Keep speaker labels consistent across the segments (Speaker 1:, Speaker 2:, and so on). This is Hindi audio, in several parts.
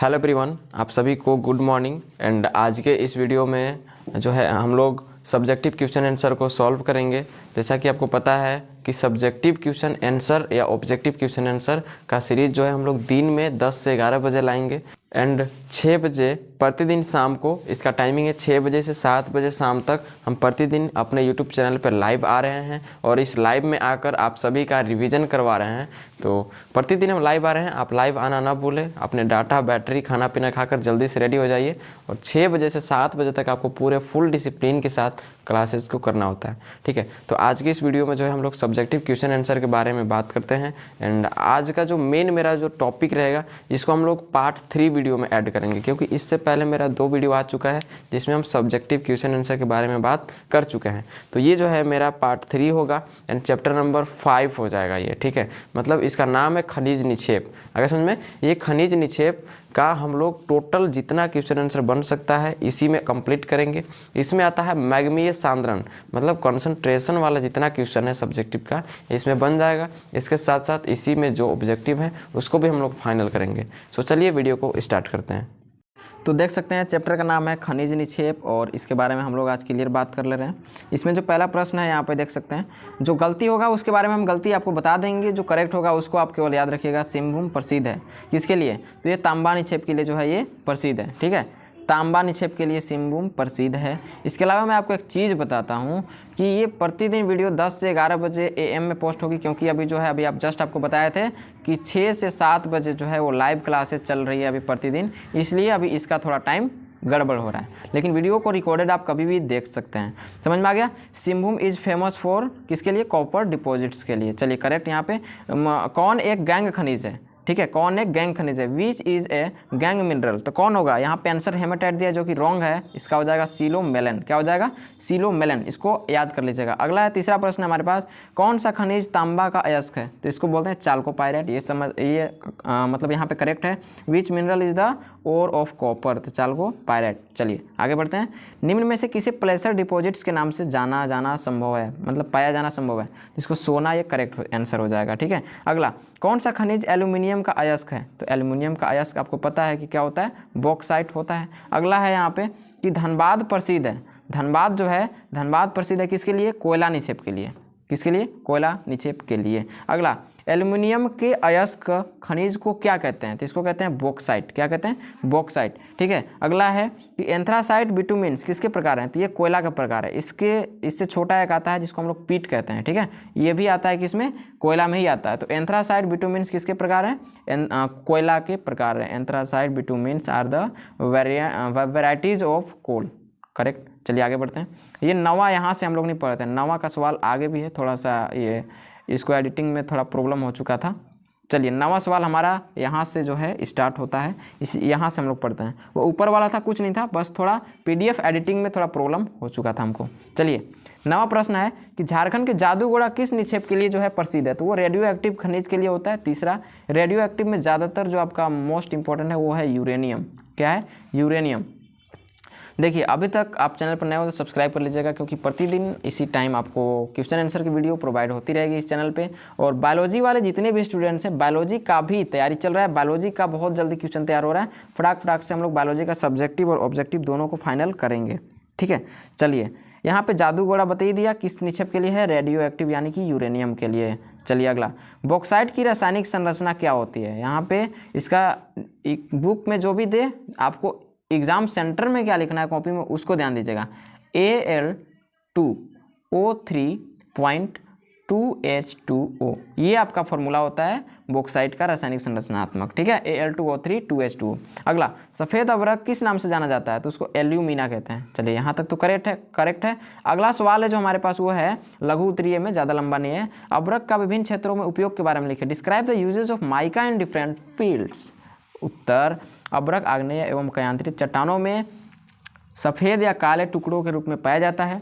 Speaker 1: हेलो एवरीवन, आप सभी को गुड मॉर्निंग। एंड आज के इस वीडियो में जो है हम लोग सब्जेक्टिव क्वेश्चन आंसर को सॉल्व करेंगे। जैसा कि आपको पता है कि सब्जेक्टिव क्वेश्चन आंसर या ऑब्जेक्टिव क्वेश्चन आंसर का सीरीज़ जो है हम लोग दिन में 10 से 11 बजे लाएंगे एंड 6 बजे प्रतिदिन शाम को, इसका टाइमिंग है 6 बजे से 7 बजे शाम तक हम प्रतिदिन अपने यूट्यूब चैनल पर लाइव आ रहे हैं और इस लाइव में आकर आप सभी का रिवीजन करवा रहे हैं। तो प्रतिदिन हम लाइव आ रहे हैं, आप लाइव आना ना भूलें। अपने डाटा, बैटरी, खाना पीना खाकर जल्दी से रेडी हो जाइए और 6 बजे से 7 बजे तक आपको पूरे फुल डिसिप्लिन के साथ क्लासेस को करना होता है, ठीक है। तो आज की इस वीडियो में जो है हम लोग सब्जेक्टिव क्वेश्चन आंसर के बारे में बात करते हैं एंड आज का जो मेन मेरा जो टॉपिक रहेगा इसको हम लोग पार्ट 3 वीडियो में ऐड करेंगे, क्योंकि इससे पहले मेरा 2 वीडियो आ चुका है जिसमें हम सब्जेक्टिव क्वेश्चन आंसर के बारे में बात कर चुके हैं। तो ये जो है मेरा पार्ट 3 होगा एंड चैप्टर नंबर 5 हो जाएगा ये, ठीक है। मतलब इसका नाम है खनिज निक्षेप। अगर समझ में, ये खनिज निक्षेप का हम लोग टोटल जितना क्वेश्चन आंसर बन सकता है इसी में कंप्लीट करेंगे। इसमें आता है मैग्नीय सांद्रण, मतलब कंसंट्रेशन वाला जितना क्वेश्चन है सब्जेक्टिव का इसमें बन जाएगा। इसके साथ साथ इसी में जो ऑब्जेक्टिव है उसको भी हम लोग फाइनल करेंगे। सो चलिए वीडियो को स्टार्ट करते हैं। तो देख सकते हैं चैप्टर का नाम है खनिज निक्षेप और इसके बारे में हम लोग आज क्लियर बात कर ले रहे हैं। इसमें जो पहला प्रश्न है यहाँ पे देख सकते हैं, जो गलती होगा उसके बारे में हम गलती आपको बता देंगे, जो करेक्ट होगा उसको आप केवल याद रखिएगा। सिंहभूम प्रसिद्ध है किसके लिए? तो ये तांबा निक्षेप के लिए जो है ये प्रसिद्ध है, ठीक है। तांबा निक्षेप के लिए सिंहभूम प्रसिद्ध है। इसके अलावा मैं आपको एक चीज़ बताता हूँ कि ये प्रतिदिन वीडियो 10 से 11 बजे AM में पोस्ट होगी, क्योंकि अभी जो है अभी आप जस्ट आपको बताए थे कि 6 से 7 बजे जो है वो लाइव क्लासेस चल रही है अभी प्रतिदिन, इसलिए अभी इसका थोड़ा टाइम गड़बड़ हो रहा है। लेकिन वीडियो को रिकॉर्डेड आप कभी भी देख सकते हैं। समझ में आ गया? सिंहभूम इज फेमस फॉर किसके लिए? कॉपर डिपॉजिट्स के लिए। चलिए करेक्ट। यहाँ पे कौन एक गैंग खनिज है? ठीक है, कौन एक गैंग खनिज है? Which is a gang mineral, तो कौन होगा? यहाँ पे आंसर हेमाटाइट दिया जो कि रॉन्ग है, इसका हो जाएगा सिलोमेलन। क्या हो जाएगा? सिलोमेलन। इसको याद कर लीजिएगा। अगला है तीसरा प्रश्न हमारे पास, कौन सा खनिज तांबा का अयस्क है? तो इसको बोलते हैं चाल्कोपाइरेट। ये मतलब यहाँ पे करेक्ट है। Which mineral is the ore of copper, तो चाल्कोपाइरेट। चलिए आगे बढ़ते हैं। निम्न में से किसे प्लेसर डिपॉजिट्स के नाम से जाना संभव है, मतलब पाया जाना संभव है? इसको सोना, ये करेक्ट आंसर हो जाएगा, ठीक है। अगला, कौन सा खनिज एल्यूमिनियम का अयस्क है? तो एल्यूमिनियम का अयस्क आपको पता है कि क्या होता है? बॉक्साइट होता है। अगला है यहाँ पे कि धनबाद प्रसिद्ध है। धनबाद जो है, धनबाद प्रसिद्ध है किसके लिए? कोयला निक्षेप के लिए। किसके लिए? कोयला निक्षेप के लिए। अगला, एल्यूमिनियम के अयस्क खनिज को क्या कहते हैं? तो इसको कहते हैं बॉक्साइट। क्या कहते हैं? बॉक्साइट, ठीक है। अगला है कि एंथ्रासाइट बिटुमिन्स किसके प्रकार हैं? तो ये कोयला का प्रकार है। इससे छोटा एक आता है जिसको हम लोग पीट कहते हैं, ठीक है। ये भी आता है किसमें? कोयला में ही आता है। तो एंथ्रासाइट बिटुमिन्स किसके प्रकार हैं? कोयला के प्रकार हैं। Anthracite bituminous are the varieties of coal. Correct. चलिए आगे बढ़ते हैं। ये नवा यहाँ से हम लोग नहीं पढ़ते हैं, नवा का सवाल आगे भी है, थोड़ा सा ये इसको एडिटिंग में थोड़ा प्रॉब्लम हो चुका था। चलिए नवा सवाल हमारा यहाँ से जो है स्टार्ट होता है, यहाँ से हम लोग पढ़ते हैं। वो ऊपर वाला था कुछ नहीं था, बस थोड़ा PDF एडिटिंग में थोड़ा प्रॉब्लम हो चुका था हमको। चलिए नवा प्रश्न है कि झारखंड के जादूगोड़ा किस निक्षेप के लिए जो है प्रसिद्ध है? तो वो रेडियो एक्टिव खनिज के लिए होता है। तीसरा, रेडियो एक्टिव में ज़्यादातर जो आपका मोस्ट इंपॉर्टेंट है वो है यूरेनियम। क्या है? यूरेनियम। देखिए अभी तक आप चैनल पर नए हो तो सब्सक्राइब कर लीजिएगा, क्योंकि प्रतिदिन इसी टाइम आपको क्वेश्चन आंसर की वीडियो प्रोवाइड होती रहेगी इस चैनल पे। और बायोलॉजी वाले जितने भी स्टूडेंट्स हैं, बायोलॉजी का भी तैयारी चल रहा है, बायोलॉजी का बहुत जल्दी क्वेश्चन तैयार हो रहा है। फटाक से हम लोग बायोलॉजी का सब्जेक्टिव और ऑब्जेक्टिव दोनों को फाइनल करेंगे, ठीक है। चलिए यहाँ पे जादूगोड़ा बता ही दिया किस निक्षेप के लिए है? रेडियो एक्टिव यानी कि यूरेनियम के लिए। चलिए अगला, बॉक्साइट की रासायनिक संरचना क्या होती है? यहाँ पे इसका एक बुक में जो भी दे, आपको एग्जाम सेंटर में क्या लिखना है कॉपी में उसको ध्यान दीजिएगा। Al2O3.2H2O, ये आपका फॉर्मूला होता है बॉक्साइट का रासायनिक संरचनात्मक, ठीक है। Al2O3 2H2O। अगला, सफ़ेद अभ्रक किस नाम से जाना जाता है? तो उसको एल्यूमिना कहते हैं। चलिए यहाँ तक तो करेक्ट है। अगला सवाल है जो हमारे पास वो है लघु उत्तरीय में, ज़्यादा लंबा नहीं है। अभ्रक का विभिन्न क्षेत्रों में उपयोग के बारे में लिखे। Describe the uses of mica in different fields. उत्तर, अभ्रक आग्नेय एवं कयांतरित चट्टानों में सफ़ेद या काले टुकड़ों के रूप में पाया जाता है।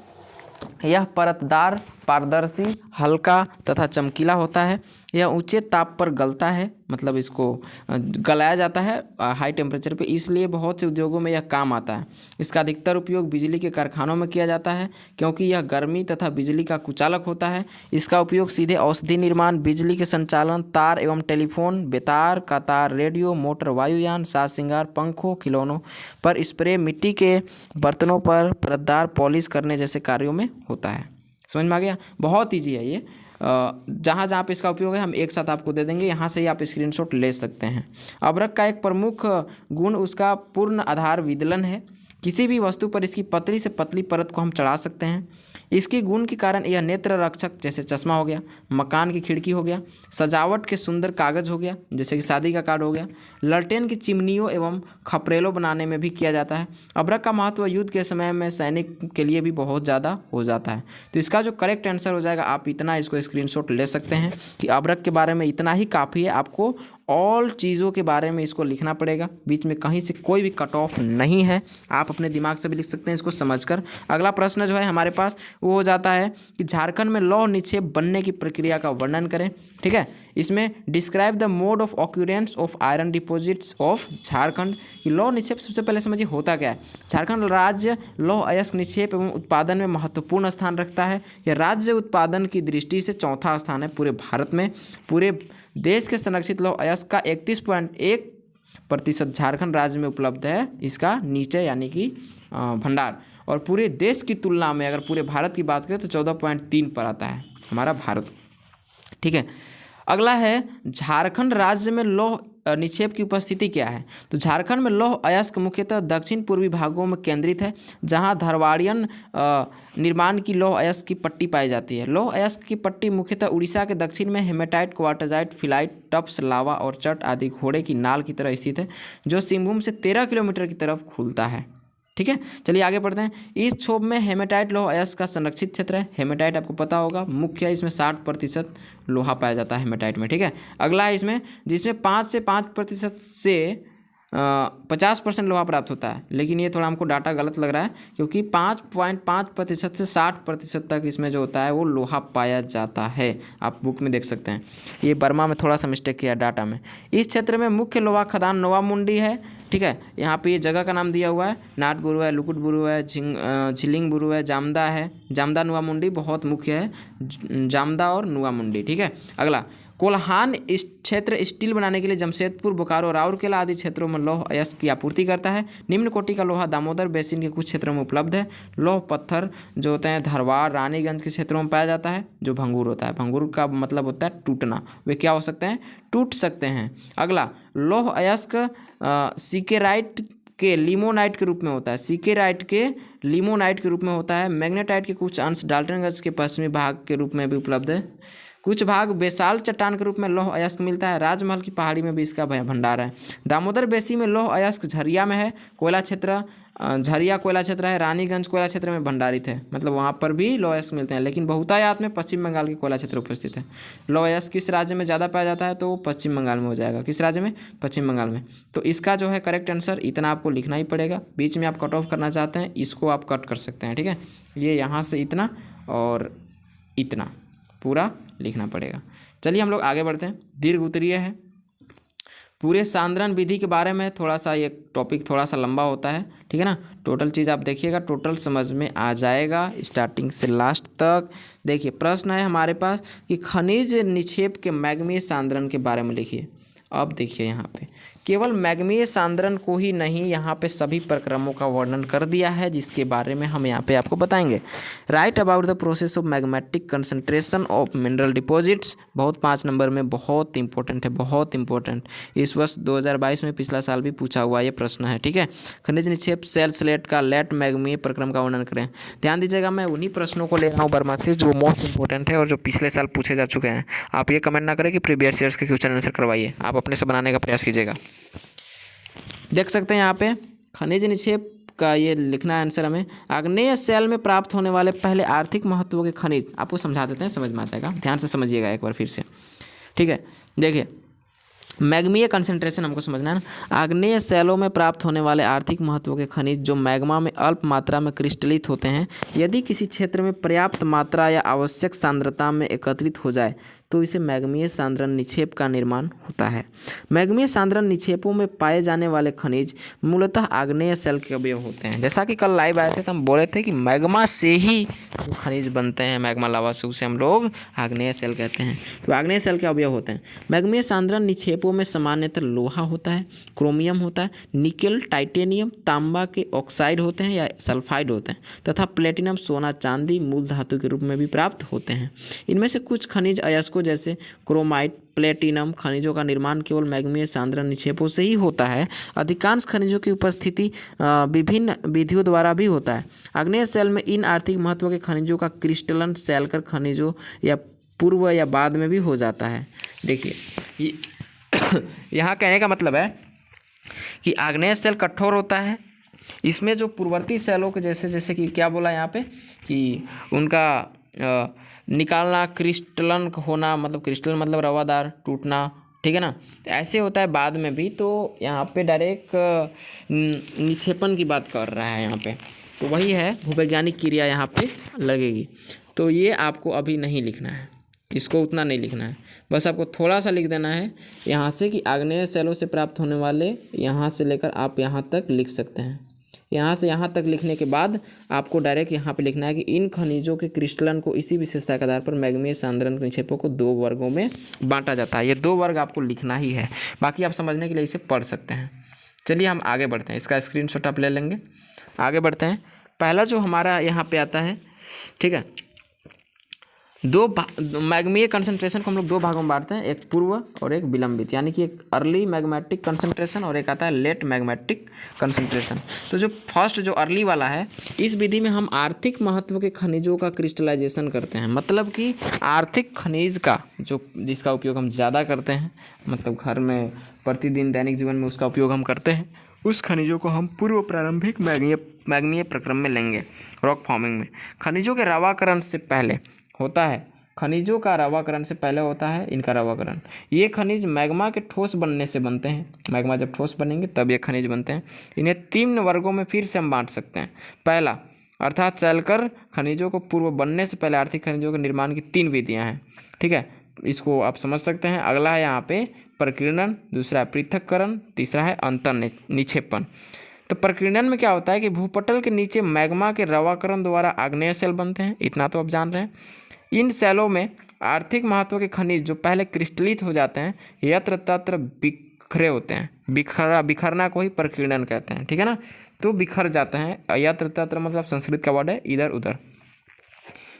Speaker 1: यह परतदार
Speaker 2: पारदर्शी, हल्का तथा चमकीला होता है। यह ऊंचे ताप पर गलता है, मतलब इसको गलाया जाता है हाई टेम्परेचर पे, इसलिए बहुत से उद्योगों में यह काम आता है। इसका अधिकतर उपयोग बिजली के कारखानों में किया जाता है क्योंकि यह गर्मी तथा बिजली का कुचालक होता है। इसका उपयोग सीधे औषधि निर्माण, बिजली के संचालन, तार एवं टेलीफोन, बेतार का तार, रेडियो, मोटर, वायुयान, साज श्रृंगार, पंखों, खिलौनों पर स्प्रे, मिट्टी के बर्तनों पर परतदार पॉलिश करने जैसे कार्यों में होता है। समझ में आ गया? बहुत ईजी है ये। जहाँ जहाँ पे इसका उपयोग है हम एक साथ आपको दे देंगे, यहाँ से ही आप स्क्रीनशॉट ले सकते हैं। अभ्रक का एक प्रमुख गुण उसका पूर्ण आधार विदलन है। किसी भी वस्तु पर इसकी पतली से पतली परत को हम चढ़ा सकते हैं। इसके गुण के कारण यह नेत्र रक्षक जैसे चश्मा हो गया, मकान की खिड़की हो गया, सजावट के सुंदर कागज हो गया जैसे कि शादी का कार्ड हो गया, ललटेन की चिमनियों एवं खपरेलों बनाने में भी किया जाता है। अभ्रक का महत्व युद्ध के समय में सैनिक के लिए भी बहुत ज़्यादा हो जाता है। तो इसका जो करेक्ट आंसर हो जाएगा, आप इतना इसको स्क्रीनशॉट ले सकते हैं कि अभ्रक के बारे में इतना ही काफ़ी है। आपको ऑल चीज़ों के बारे में इसको लिखना पड़ेगा, बीच में कहीं से कोई भी कट ऑफ नहीं है। आप अपने दिमाग से भी लिख सकते हैं इसको समझकर। अगला प्रश्न जो है हमारे पास वो हो जाता है कि झारखंड में लौह निक्षेप बनने की प्रक्रिया का वर्णन करें। ठीक है, इसमें describe the mode of occurrence of iron deposits of Jharkhand. कि लौह निक्षेप सबसे पहले समझिए होता क्या है। झारखंड राज्य लौह अयस्क निक्षेप एवं उत्पादन में महत्वपूर्ण स्थान रखता है। यह राज्य उत्पादन की दृष्टि से चौथा स्थान है पूरे भारत में। पूरे देश के संरक्षित लौह अयस्क का 31.1% झारखंड राज्य में उपलब्ध है, इसका नीचे यानी कि भंडार। और पूरे देश की तुलना में अगर पूरे भारत की बात करें तो 14.3 पर आता है हमारा भारत। ठीक है, अगला है झारखंड राज्य में लौह निक्षेप की उपस्थिति क्या है। तो झारखंड में लौह अयस्क मुख्यतः दक्षिण पूर्वी भागों में केंद्रित है, जहां धारवाड़ियन निर्माण की लौह अयस्क की पट्टी पाई जाती है। लौह अयस्क की पट्टी मुख्यतः उड़ीसा के दक्षिण में हेमेटाइट, क्वार्टजाइट, फिलाइट, टप्स, लावा और चट आदि घोड़े की नाल की तरह स्थित है, जो सिंहभूम से 13 किलोमीटर की तरफ खुलता है। ठीक है, चलिए आगे बढ़ते हैं। इस क्षोभ में हेमेटाइट लौह अयस्क का संरक्षित क्षेत्र है। हेमेटाइट आपको पता होगा मुख्य है, इसमें 60% लोहा पाया जाता है हेमेटाइट में। ठीक है, अगला है इसमें जिसमें 5% से 50% लोहा प्राप्त होता है, लेकिन ये थोड़ा हमको डाटा गलत लग रहा है क्योंकि 5.5% से 60% तक इसमें जो होता है वो लोहा पाया जाता है। आप बुक में देख सकते हैं, ये बर्मा में थोड़ा सा मिस्टेक किया डाटा में। इस क्षेत्र में मुख्य लोहा खदान नोवामुंडी है। ठीक है, यहाँ पे ये जगह का नाम दिया हुआ है, नाट बुरु है, लुकुट बुरु है, झिलिंग बुरु है, जामदा है। जामदा नोवामुंडी बहुत मुख्य है, जामदा और नोवामुंडी। ठीक है, अगला कोल्हान इस क्षेत्र स्टील बनाने के लिए जमशेदपुर, बोकारो, राउरकेला आदि क्षेत्रों में लौह अयस्क की आपूर्ति करता है। निम्न कोटि का लोहा दामोदर बेसिन के कुछ क्षेत्रों में उपलब्ध है। लौह पत्थर जो होते हैं धारवाड़, रानीगंज के क्षेत्रों में पाया जाता है। जो भंगूर होता है, भंगूर का मतलब होता है टूटना, वे क्या हो सकते हैं, टूट सकते हैं। अगला लौह अयस्क सिकेराइट के लिमोनाइट के रूप में होता है। सिकेराइट के लिमोनाइट के रूप में होता है। मैग्नेटाइट के कुछ अंश डाल्टनगंज के पश्चिमी भाग के रूप में भी उपलब्ध है। कुछ भाग बेसाल चट्टान के रूप में लौह अयस्क मिलता है। राजमहल की पहाड़ी में भी इसका भंडार है। दामोदर बेसी में लौह अयस्क झरिया में है। कोयला क्षेत्र झरिया कोयला क्षेत्र है। रानीगंज कोयला क्षेत्र में भंडारित है, मतलब वहाँ पर भी लौह अयस्क मिलते हैं, लेकिन बहुतायत में पश्चिम बंगाल के कोयला क्षेत्र उपस्थित है। लौह अयस्क किस राज्य में ज़्यादा पाया जाता है, तो पश्चिम बंगाल में हो जाएगा। किस राज्य में, पश्चिम बंगाल में। तो इसका जो है करेक्ट आंसर इतना आपको लिखना ही पड़ेगा। बीच में आप कट ऑफ करना चाहते हैं, इसको आप कट कर सकते हैं। ठीक है, ये यहाँ से इतना और इतना पूरा लिखना पड़ेगा। चलिए हम लोग आगे बढ़ते हैं। दीर्घ उत्तरीय है। पूरे सांद्रण विधि के बारे में थोड़ा सा ये टॉपिक थोड़ा सा लंबा होता है। ठीक है ना, टोटल चीज़ आप देखिएगा, टोटल समझ में आ जाएगा स्टार्टिंग से लास्ट तक। देखिए प्रश्न है हमारे पास कि खनिज निक्षेप के मैग्मीय सांद्रण के बारे में लिखिए। अब देखिए यहाँ पे केवल मैग्मीय सांद्रण को ही नहीं, यहाँ पे सभी प्रक्रमों का वर्णन कर दिया है, जिसके बारे में हम यहाँ पे आपको बताएंगे। Write about the process of magmatic concentration of mineral deposits. बहुत 5 नंबर में बहुत इंपॉर्टेंट है, बहुत इंपॉर्टेंट। इस वर्ष 2022 में पिछला साल भी पूछा हुआ ये प्रश्न है। ठीक है, खनिज निक्षेप सेल स्लेट का लेट मैग्मीय प्रक्रम का वर्णन करें। ध्यान दीजिएगा, मैं उन्हीं प्रश्नों को ले रहा हूँ बर्मा से जो मोस्ट इंपॉर्टेंट है और जो पिछले साल पूछे जा चुके हैं। आप ये कमेंट ना करें कि प्रीवियस ईयर्स के क्वेश्चन आंसर करवाइए, आप अपने से बनाने का प्रयास कीजिएगा। देख सकते हैं यहाँ पे खनिज निक्षेप का ये लिखना है आंसर हमें। आग्नेय सेल में प्राप्त होने वाले पहले आर्थिक महत्व के खनिज, आपको समझा देते हैं, समझ में आ जाएगा। ध्यान से समझिएगा एक बार फिर से। ठीक है, देखिए मैग्मीय कंसंट्रेशन हमको समझना है ना। आग्नेय शैलों में प्राप्त होने वाले आर्थिक महत्व के खनिज जो मैग्मा में अल्प मात्रा में क्रिस्टलित होते हैं, यदि किसी क्षेत्र में पर्याप्त मात्रा या आवश्यक सांद्रता में एकत्रित हो जाए तो इसे मैग्मीय सांद्रण निक्षेप का निर्माण होता है। मैग्मीय सांद्रण निक्षेपों में पाए जाने वाले खनिज मूलतः आग्नेय शैल के अवयव होते हैं। जैसा कि कल लाइव आए थे तो हम बोले थे कि मैग्मा से ही जो खनिज बनते हैं, मैग्मा लावा से, उसे हम लोग आग्नेय शैल कहते हैं। तो आग्नेय शैल के अवयव होते हैं। मैग्मीय सांद्रण निक्षेपों में सामान्यतः लोहा होता है, क्रोमियम होता है, निकेल, टाइटेनियम, तांबा के ऑक्साइड होते हैं या सल्फाइड होते हैं तथा प्लेटिनम, सोना, चांदी मूल धातु के रूप में भी प्राप्त होते हैं। इनमें से कुछ खनिज अयस्कों जैसे क्रोमाइट, प्लेटिनम खनिजों का निर्माण केवल मैग्मीय सांद्रण निक्षेपों से ही होता है। अधिकांश खनिजों की उपस्थिति विभिन्न विधियों द्वारा भी होता है। आग्नेय शैल में इन आर्थिक महत्व के खनिजों का क्रिस्टलन शैलकर खनिजों या पूर्व या बाद में भी हो जाता है। देखिए यहाँ कहने का मतलब है कि आग्नेय शैल कठोर होता है। इसमें जो पूर्ववर्ती शैलों के जैसे कि क्या बोला यहाँ पे कि उनका निकालना, क्रिस्टलन होना, मतलब क्रिस्टल मतलब रवादार, टूटना, ठीक है ना, ऐसे होता है बाद में भी। तो यहाँ पे डायरेक्ट निक्षेपण की बात कर रहा है यहाँ पे, तो वही है भूवैज्ञानिक क्रिया यहाँ पे लगेगी। तो ये आपको अभी नहीं लिखना है, इसको उतना नहीं लिखना है, बस आपको थोड़ा सा लिख देना है यहाँ से कि आग्नेय शैलों से प्राप्त होने वाले, यहाँ से लेकर आप यहाँ तक लिख सकते हैं। यहाँ से यहाँ तक लिखने के बाद आपको डायरेक्ट यहाँ पे लिखना है कि इन खनिजों के क्रिस्टलन को इसी विशेषता के आधार पर मैग्मीय सांद्रण निक्षेपों को 2 वर्गों में बांटा जाता है। ये 2 वर्ग आपको लिखना ही है, बाकी आप समझने के लिए इसे पढ़ सकते हैं। चलिए हम आगे बढ़ते हैं, इसका स्क्रीनशॉट आप ले लेंगे। आगे बढ़ते हैं। पहला जो हमारा यहाँ पे आता है, ठीक है, मैग्मीय कंसंट्रेशन को हम लोग 2 भागों में बांटते हैं, एक पूर्व और एक विलंबित, यानी कि एक अर्ली मैग्मेटिक कंसंट्रेशन और एक आता है लेट मैग्मेटिक कंसंट्रेशन। तो जो फर्स्ट जो अर्ली वाला है, इस विधि में हम आर्थिक महत्व के खनिजों का क्रिस्टलाइजेशन करते हैं। मतलब कि आर्थिक खनिज का जिसका उपयोग हम ज़्यादा करते हैं, मतलब घर में प्रतिदिन दैनिक जीवन में उसका उपयोग हम करते हैं, उस खनिजों को हम पूर्व प्रारंभिक मैग्मीय प्रक्रम में लेंगे, रॉक फॉर्मिंग में। खनिजों के रवाकरण से पहले होता है, खनिजों का रवाकरण से पहले होता है इनका रवाकरण। ये खनिज मैग्मा के ठोस बनने से बनते हैं। मैग्मा जब ठोस बनेंगे तब ये खनिज बनते हैं। इन्हें 3 वर्गों में फिर से हम बांट सकते हैं। पहला अर्थात शैलकर खनिजों को पूर्व बनने से पहले आर्थिक खनिजों के निर्माण की 3 विधियाँ हैं, ठीक है, इसको आप समझ सकते हैं। अगला है यहाँ पे प्रकीर्णन, दूसरा है पृथक्करण, तीसरा है अंतर निक्षेपण। तो प्रकीर्णन में क्या होता है कि भूपटल के नीचे मैग्मा के रवाकरण द्वारा आग्नेय शैल बनते हैं, इतना तो आप जान रहे हैं। इन शैलों में आर्थिक महत्व के खनिज जो पहले क्रिस्टलित हो जाते हैं यत्र तत्र बिखरे होते हैं। बिखरना को ही प्रकीर्णन कहते हैं, ठीक है ना। तो बिखर जाते हैं, यत्र तत्र मतलब संस्कृत का वर्ड है इधर उधर।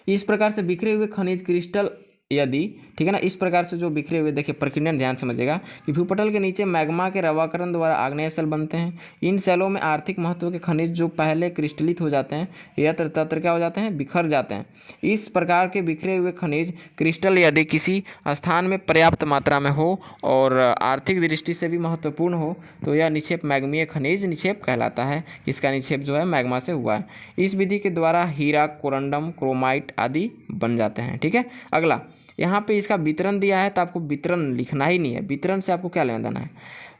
Speaker 2: इस प्रकार से बिखरे हुए खनिज क्रिस्टल यदि, ठीक है ना, इस प्रकार से जो बिखरे हुए, देखिए प्रकीर्णन ध्यान समझिएगा कि भूपटल के नीचे मैग्मा के रवाकरण द्वारा आग्नेय शैल बनते हैं। इन शैलों में आर्थिक महत्व के खनिज जो पहले क्रिस्टलित हो जाते हैं यत्र तत्र क्या हो जाते हैं, बिखर जाते हैं। इस प्रकार के बिखरे हुए खनिज क्रिस्टल यदि किसी स्थान में पर्याप्त मात्रा में हो और आर्थिक दृष्टि से भी महत्वपूर्ण हो तो यह निक्षेप मैग्मीय खनिज निक्षेप कहलाता है। इसका निक्षेप जो है मैग्मा से हुआ है। इस विधि के द्वारा हीरा, कोरंडम, क्रोमाइट आदि बन जाते हैं, ठीक है। अगला यहाँ पे इसका वितरण दिया है तो आपको वितरण लिखना ही नहीं है, वितरण से आपको क्या लेना देना है।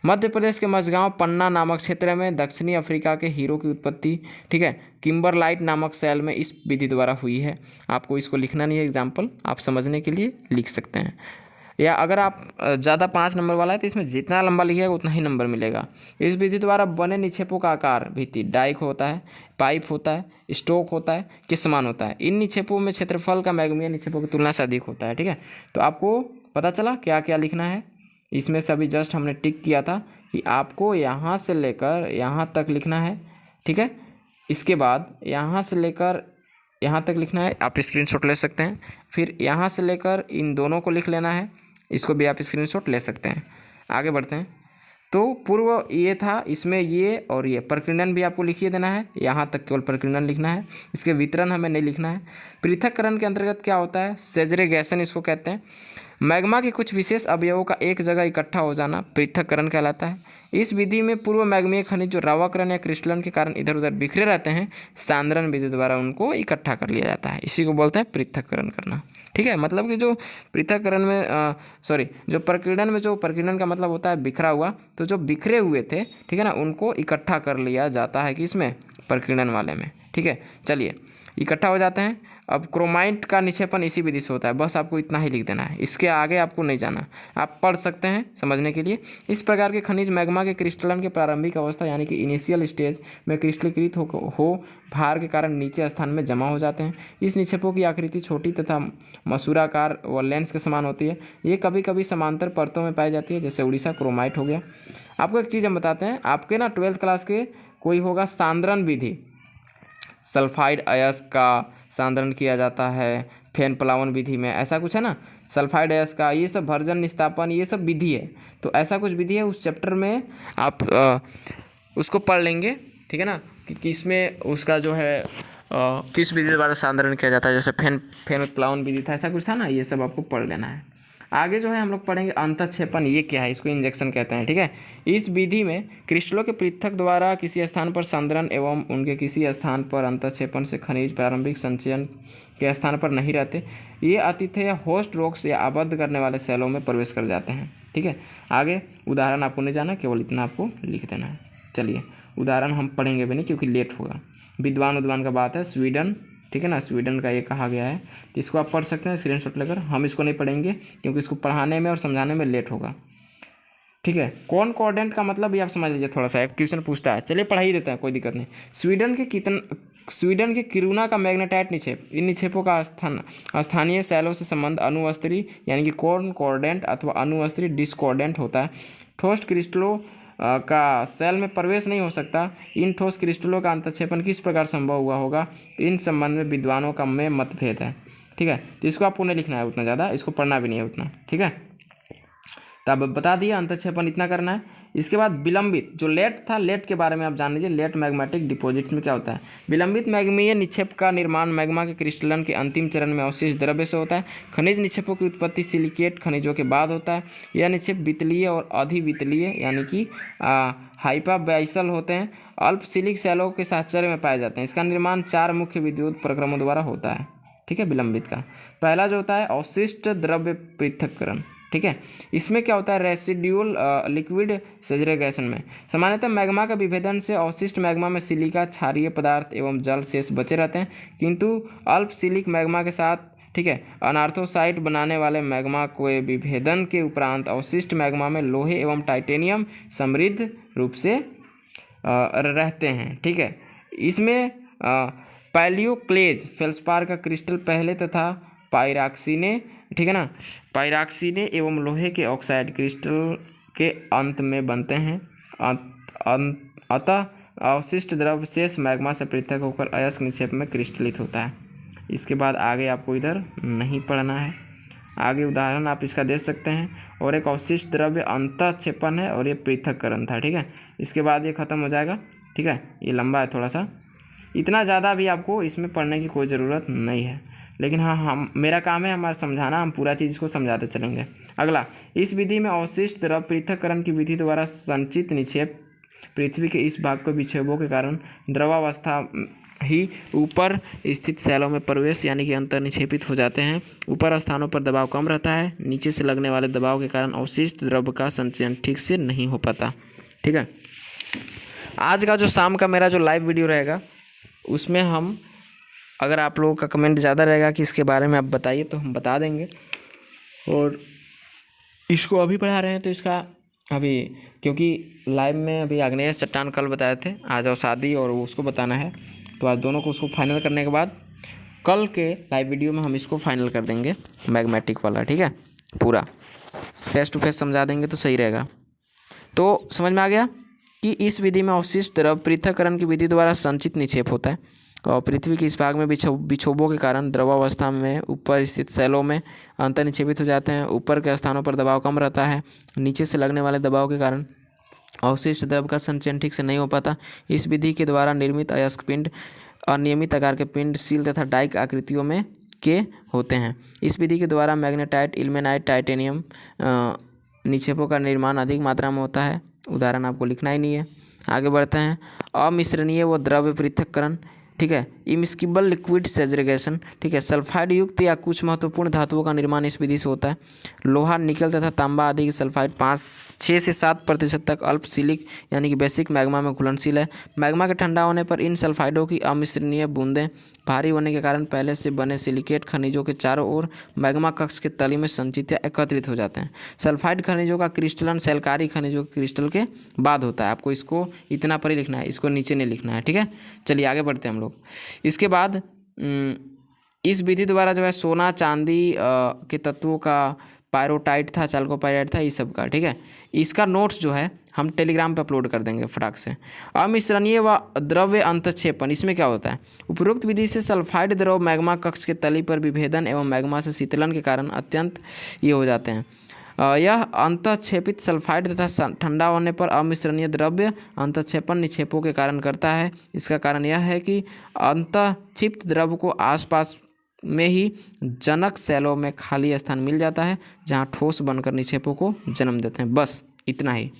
Speaker 2: मध्य प्रदेश के मझगांव पन्ना नामक क्षेत्र में दक्षिणी अफ्रीका के हीरो की उत्पत्ति, ठीक है, किम्बरलाइट नामक शैल में इस विधि द्वारा हुई है। आपको इसको लिखना नहीं है, एग्जाम्पल आप समझने के लिए लिख सकते हैं। या अगर आप ज़्यादा 5 नंबर वाला है तो इसमें जितना लंबा लिखिएगा उतना ही नंबर मिलेगा। इस विधि द्वारा बने निक्षेपों का आकार भित्ति डाइक होता है, पाइप होता है, स्टोक होता है के समान होता है। इन निक्षेपों में क्षेत्रफल का मैग्मीय निक्षेपों की तुलना से अधिक होता है, ठीक है। तो आपको पता चला क्या क्या लिखना है। इसमें से अभी जस्ट हमने टिक किया था कि आपको यहाँ से लेकर यहाँ तक लिखना है, ठीक है। इसके बाद यहाँ से लेकर यहाँ तक लिखना है, आप स्क्रीनशॉट ले सकते हैं। फिर यहाँ से लेकर इन दोनों को लिख लेना है, इसको भी आप स्क्रीनशॉट ले सकते हैं। आगे बढ़ते हैं। तो पूर्व ये था, इसमें ये और ये प्रकीर्णन भी आपको लिखिए देना है, यहाँ तक केवल प्रकीर्णन लिखना है, इसके वितरण हमें नहीं लिखना है। पृथक्करण के अंतर्गत क्या होता है, सेजरेगेशन इसको कहते हैं। मैग्मा के कुछ विशेष अवयवों का एक जगह इकट्ठा हो जाना पृथक्करण कहलाता है। इस विधि में पूर्व मैग्मीय खनिज जो रावकरण या क्रिस्टलन के कारण इधर उधर बिखरे रहते हैं, सांद्रण विधि द्वारा उनको इकट्ठा कर लिया जाता है। इसी को बोलते हैं पृथक्करण करना। ठीक है, मतलब कि जो पृथक्करण में जो प्रकीर्णन में, जो प्रकीर्णन का मतलब होता है बिखरा हुआ, तो जो बिखरे हुए थे, ठीक है ना, उनको इकट्ठा कर लिया जाता है किसमें, प्रकीर्णन वाले में। ठीक है, चलिए इकट्ठा हो जाते हैं। अब क्रोमाइट का निक्षेपण इसी विधि से होता है, बस आपको इतना ही लिख देना है, इसके आगे आपको नहीं जाना, आप पढ़ सकते हैं समझने के लिए। इस प्रकार के खनिज मैग्मा के क्रिस्टलन के प्रारंभिक अवस्था यानी कि इनिशियल स्टेज में क्रिस्टलीकृत हो भार के कारण नीचे स्थान में जमा हो जाते हैं। इस निक्षेपों की आकृति छोटी तथा मसूराकार व लेंस के समान होती है। ये कभी कभी समांतर परतों में पाई जाती है, जैसे उड़ीसा क्रोमाइट हो गया। आपको एक चीज़ हम बताते हैं, आपके ना 12th क्लास के कोई होगा सांद्रण विधि, सल्फाइड अयस्क का सांद्रण किया जाता है फेन प्लावन विधि में, ऐसा कुछ है ना, सल्फाइड अयस्क का, ये सब भर्जन निस्तापन, ये सब विधि है। तो ऐसा कुछ विधि है, उस चैप्टर में आप उसको पढ़ लेंगे। ठीक है ना, कि किसमें उसका जो है किस विधि द्वारा सांद्रण किया जाता है, जैसे फेन प्लावन विधि था, ऐसा कुछ था ना, ये सब आपको पढ़ लेना है। आगे जो है हम लोग पढ़ेंगे अंतःक्षेपण, ये क्या है, इसको इंजेक्शन कहते हैं। ठीक है, इस विधि में क्रिस्टलों के पृथक द्वारा किसी स्थान पर सांद्रण एवं उनके किसी स्थान पर अंतःक्षेपण से खनिज प्रारंभिक संचयन के स्थान पर नहीं रहते, ये अतिथि या होस्ट रॉक्स या आबद्ध करने वाले सेलों में प्रवेश कर जाते हैं। ठीक है, आगे उदाहरण आपको नहीं जाना, केवल इतना आपको लिख देना है। चलिए उदाहरण हम पढ़ेंगे भी नहीं क्योंकि लेट होगा। विद्वान का बात है, स्वीडन, ठीक है ना, स्वीडन का ये कहा गया है, इसको आप पढ़ सकते हैं स्क्रीनशॉट लेकर। हम इसको नहीं पढ़ेंगे क्योंकि इसको पढ़ाने में और समझाने में लेट होगा। ठीक है, कॉनकॉर्डेंट का मतलब भी आप समझ लीजिए, थोड़ा सा एक क्वेश्चन पूछता है, चलिए पढ़ा ही देते हैं, कोई दिक्कत नहीं। स्वीडन के किरुना का मैग्नेटाइट निक्षेप, इन निक्षेपों का स्थानीय शैलों से संबंध अनुअस्त्री यानी कि कॉनकॉर्डेंट अथवा अनुअस्त्री डिस्कॉर्डेंट होता है। ठोस क्रिस्टलों का सेल में प्रवेश नहीं हो सकता। इन ठोस क्रिस्टलों का अंतःक्षेपण किस प्रकार संभव हुआ होगा, इन संबंध में विद्वानों का में मतभेद है। ठीक है, तो इसको आपको नहीं लिखना है उतना ज़्यादा, इसको पढ़ना भी नहीं है उतना। ठीक है, तब बता दिया अंतःक्षेपण इतना करना है। इसके बाद विलंबित, जो लेट था, लेट के बारे में आप जान लीजिए। लेट मैग्मेटिक डिपॉजिट्स में क्या होता है, विलंबित मैग्मीय निक्षेप का निर्माण मैग्मा के क्रिस्टलन के अंतिम चरण में अवशिष्ट द्रव्य से होता है। खनिज निक्षेपों की उत्पत्ति सिलिकेट खनिजों के बाद होता है। यह निक्षेप वितलीय और अधिवितलीय यानी कि हाइपाबैसल होते हैं। अल्पशिलिक सेलों के साहचर्य में पाए जाते हैं। इसका निर्माण 4 मुख्य विद्युत प्रक्रमों द्वारा होता है। ठीक है, विलंबित का पहला जो होता है अवशिष्ट द्रव्य पृथक्करण। ठीक है, इसमें क्या होता है, रेसिड्यूल लिक्विड सेग्रेगेशन में सामान्यतः मैग्मा का विभेदन से अवशिष्ट मैग्मा में सिलिका, क्षारीय पदार्थ एवं जल शेष बचे रहते हैं, किंतु अल्पशिलिक मैग्मा के साथ, ठीक है, अनार्थोसाइट बनाने वाले मैग्मा के विभेदन के उपरांत अवशिष्ट मैग्मा में लोहे एवं टाइटेनियम समृद्ध रूप से रहते हैं। ठीक है, इसमें पैलियोक्लेज फेल्सपार का क्रिस्टल पहले तथा पायरॉक्सीने, ठीक है ना, पायरॉक्सीने एवं लोहे के ऑक्साइड क्रिस्टल के अंत में बनते हैं। अतः अवशिष्ट द्रव्य शेष मैग्मा से पृथक होकर अयस्क निक्षेप में क्रिस्टलित होता है। इसके बाद आगे आपको इधर नहीं पढ़ना है, आगे उदाहरण आप इसका दे सकते हैं। और एक अवशिष्ट द्रव्य अंतःक्षेपण है और ये पृथक्करण था। ठीक है, इसके बाद ये खत्म हो जाएगा। ठीक है, ये लंबा है थोड़ा सा, इतना ज़्यादा भी आपको इसमें पढ़ने की कोई ज़रूरत नहीं है, लेकिन हाँ, हम मेरा काम है हमारा समझाना, हम पूरा चीज़ को समझाते चलेंगे। अगला, इस विधि में अवशिष्ट द्रव्य पृथक्करण की विधि द्वारा संचित निक्षेप पृथ्वी के इस भाग को विक्षेपों के कारण द्रवावस्था ही ऊपर स्थित सेलों में प्रवेश यानी कि अंतर निक्षेपित हो जाते हैं। ऊपर स्थानों पर दबाव कम रहता है, नीचे से लगने वाले दबाव के कारण अवशिष्ट द्रव्य का संचयन ठीक से नहीं हो पाता। ठीक है, आज का जो शाम का मेरा जो लाइव वीडियो रहेगा उसमें हम, अगर आप लोगों का कमेंट ज़्यादा रहेगा कि इसके बारे में आप बताइए तो हम बता देंगे। और इसको अभी पढ़ा रहे हैं तो इसका अभी, क्योंकि लाइव में अभी आग्नेय चट्टान कल बताए थे, आज और शादी और उसको बताना है, तो आज दोनों को उसको फाइनल करने के बाद कल के लाइव वीडियो में हम इसको फाइनल कर देंगे मैग्मेटिक वाला। ठीक है, पूरा फेस टू फेस समझा देंगे तो सही रहेगा। तो समझ में आ गया कि इस विधि में अवशिष्ट द्रव्य पृथक्करण की विधि द्वारा संचित निक्षेप होता है और पृथ्वी के इस भाग में विक्षोभों के कारण द्रवावस्था में ऊपर स्थित सेलों में अंतर निक्षेपित हो जाते हैं। ऊपर के स्थानों पर दबाव कम रहता है, नीचे से लगने वाले दबाव के कारण अवशिष्ट द्रव्य का संचयन ठीक से नहीं हो पाता। इस विधि के द्वारा निर्मित अयस्क पिंड अनियमित आकार के पिंड, सील तथा डाइक आकृतियों में के होते हैं। इस विधि के द्वारा मैग्नेटाइट, इल्मेनाइट, टाइटेनियम निक्षेपों का निर्माण अधिक मात्रा में होता है। उदाहरण आपको लिखना ही नहीं है। आगे बढ़ते हैं। अमिश्रणीय व द्रव्य पृथक्करण, ठीक है। इमिस्किबल लिक्विड सेग्रीगेशन, ठीक है। सल्फाइड युक्त या कुछ महत्वपूर्ण धातुओं का निर्माण इस विधि से होता है। लोहा, निकल तथा तांबा आदि की सल्फाइड 6 से 7% तक अल्पसिलिक यानी कि बेसिक मैग्मा में घुलनशील है। मैग्मा के ठंडा होने पर इन सल्फाइडों की अमिश्रणीय बूंदें भारी होने के कारण पहले से बने सिलिकेट खनिजों के चारों ओर मैग्मा कक्ष के तली में संचित या एकत्रित हो जाते हैं। सल्फाइड खनिजों का क्रिस्टलन सेलकारी खनिजों के क्रिस्टल के बाद होता है। आपको इसको इतना पर ही लिखना है, इसको नीचे नहीं लिखना है, ठीक है। चलिए आगे बढ़ते हैं हम लोग। इसके बाद इस विधि द्वारा जो है सोना, चांदी के तत्वों का पायरोटाइट था, चाल्कोपाइराइट था, इस सब का, ठीक है। इसका नोट्स जो है हम टेलीग्राम पे अपलोड कर देंगे फटाक से। अमिश्रणीय व द्रव्य अंतक्षेपण, इसमें क्या होता है? उपरोक्त विधि से सल्फाइड द्रव मैग्मा कक्ष के तली पर विभेदन एवं मैग्मा से शीतलन के कारण अत्यंत ये हो जाते हैं। यह अंतक्षेपित सल्फाइड तथा ठंडा होने पर अमिश्रणीय द्रव्य अंतक्षेपण निक्षेपों के कारण करता है। इसका कारण यह है कि अंतक्षिप्त द्रव्य को आसपास में ही जनक सेलों में खाली स्थान मिल जाता है जहां ठोस बनकर निक्षेपों को जन्म देते हैं। बस इतना ही,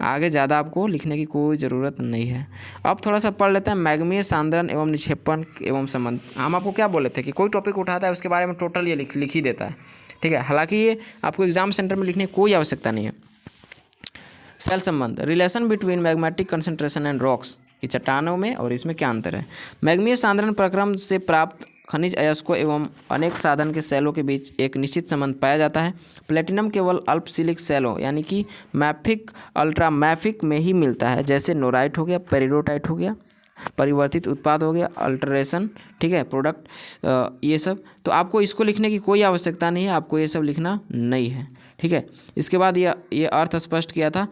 Speaker 2: आगे ज़्यादा आपको लिखने की कोई ज़रूरत नहीं है। अब थोड़ा सा पढ़ लेते हैं मैग्मीय सांद्रण एवं निक्षेपण एवं संबंध। हम आपको क्या बोले थे कि कोई टॉपिक उठाता है उसके बारे में टोटल ये लिख ही देता है, ठीक है। हालांकि ये आपको एग्जाम सेंटर में लिखने की कोई आवश्यकता नहीं है। सेल संबंध, relation between magmatic concentration and rocks, कि चट्टानों में और इसमें क्या अंतर है। मैग्मीय सांद्रण प्रक्रम से प्राप्त खनिज अयस्कों एवं अनेक साधन के सेलों के बीच एक निश्चित संबंध पाया जाता है। प्लेटिनम केवल अल्पसिलिक सेलों यानी कि मैफिक, अल्ट्रामैफिक में ही मिलता है, जैसे नोराइट हो गया, पेरिडोटाइट हो गया, परिवर्तित उत्पाद हो गया, अल्टरेशन, ठीक है, प्रोडक्ट, ये सब। तो आपको इसको लिखने की कोई आवश्यकता नहीं है, आपको ये सब लिखना नहीं है, ठीक है। इसके बाद ये अर्थ स्पष्ट किया था।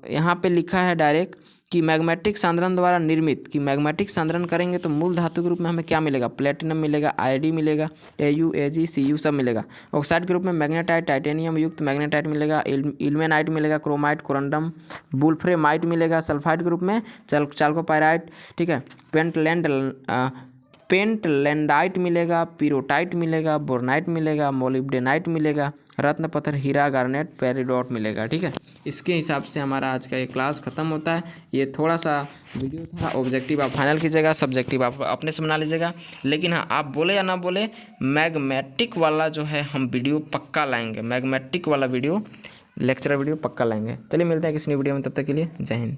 Speaker 2: यहाँ पे लिखा है डायरेक्ट कि मैग्मेटिक सांद्रण द्वारा निर्मित, कि मैग्मेटिक सांद्रण करेंगे तो मूल धातु के रूप में हमें क्या मिलेगा? प्लेटिनम मिलेगा, आईडी मिलेगा, एयू, एजी, सीयू सब मिलेगा। ऑक्साइड के रूप में मैग्नेटाइट, टाइटेनियम युक्त मैग्नेटाइट मिलेगा, इल्मेनाइट मिलेगा, क्रोमाइट, कोरंडम, वुल्फ्रेमाइट मिलेगा। सल्फाइड के रूप में चाल्कोपाइराइट, ठीक है, पेंटलैंडाइट मिलेगा, पिरोटाइट मिलेगा, बोर्नाइट मिलेगा, मोलिब्डेनाइट मिलेगा, रत्न पत्थर, हीरा, गार्नेट, पेरिडोट मिलेगा, ठीक है। इसके हिसाब से हमारा आज का ये क्लास ख़त्म होता है। ये थोड़ा सा वीडियो था, ऑब्जेक्टिव आप फाइनल कीजिएगा, सब्जेक्टिव आप अपने से बना लीजिएगा। लेकिन हाँ, आप बोले या ना बोले, मैग्मेटिक वाला जो है हम वीडियो पक्का लाएंगे, मैग्मेटिक वाला वीडियो, लेक्चर वीडियो पक्का लाएंगे। चलिए मिलते हैं किसी वीडियो में, तब तक के लिए जय हिंद।